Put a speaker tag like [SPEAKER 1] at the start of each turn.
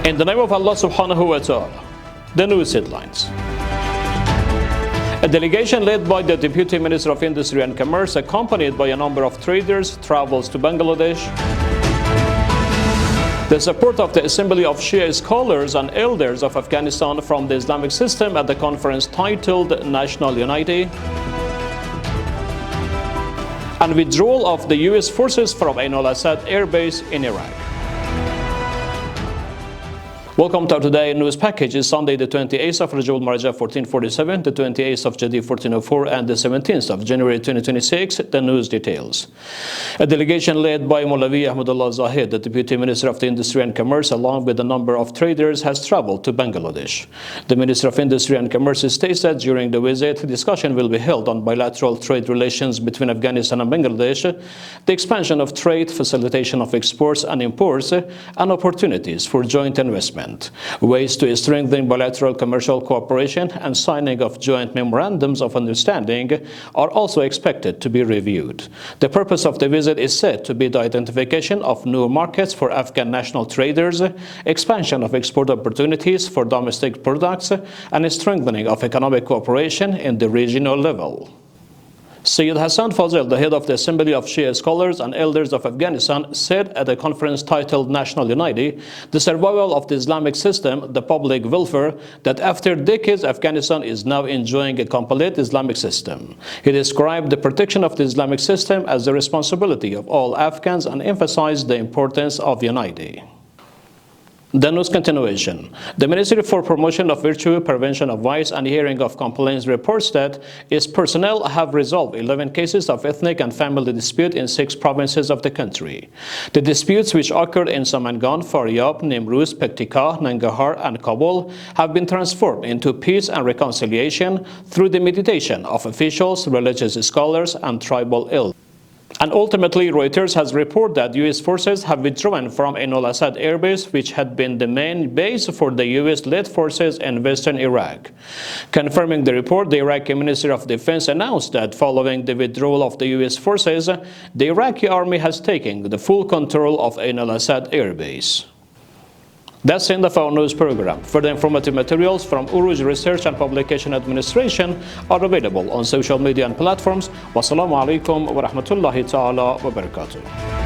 [SPEAKER 1] In the name of Allah subhanahu wa ta'ala, the news headlines. A delegation led by the Deputy Minister of Industry and Commerce, accompanied by a number of traders, travels to Bangladesh. The support of the Assembly of Shia Scholars and Elders of Afghanistan from the Islamic system at the conference titled National Unity. And withdrawal of the US forces from Ain al-Assad Air Base in Iraq. Welcome to our today news package. It's Sunday the 28th of Rajab al-Marajah 1447, the 28th of Jadi 1404 and the 17th of January 2026. The news details. A delegation led by Maulavi Ahmadullah Zahid, the Deputy Minister of the Industry and Commerce, along with a number of traders, has traveled to Bangladesh. The Minister of Industry and Commerce states that during the visit, discussion will be held on bilateral trade relations between Afghanistan and Bangladesh, the expansion of trade, facilitation of exports and imports, and opportunities for joint investment. Ways to strengthen bilateral commercial cooperation and signing of joint memorandums of understanding are also expected to be reviewed. The purpose of the visit is said to be the identification of new markets for Afghan national traders, expansion of export opportunities for domestic products, and strengthening of economic cooperation in the regional level. Sayyid Hassan Fazil, the head of the Assembly of Shia Scholars and Elders of Afghanistan, said at a conference titled National Unity, the survival of the Islamic system, the public welfare, that after decades Afghanistan is now enjoying a complete Islamic system. He described the protection of the Islamic system as the responsibility of all Afghans and emphasized the importance of unity. The news continuation. The Ministry for Promotion of Virtue, Prevention of Vice and Hearing of Complaints reports that its personnel have resolved 11 cases of ethnic and family dispute in 6 provinces of the country. The disputes, which occurred in Samangan, Faryab, Nimruz, Paktika, Nangarhar and Kabul, have been transformed into peace and reconciliation through the mediation of officials, religious scholars and tribal elders. And ultimately, Reuters has reported that US forces have withdrawn from Ain al-Assad Air Base, which had been the main base for the US-led forces in western Iraq. Confirming the report, the Iraqi Ministry of Defense announced that following the withdrawal of the US forces, the Iraqi army has taken the full control of Ain al-Assad Air Base. That's the end of our news program. Further informative materials from Urooj Research and Publication Administration are available on social media and platforms. Wassalamu alaikum wa rahmatullahi ta'ala wa barakatuh.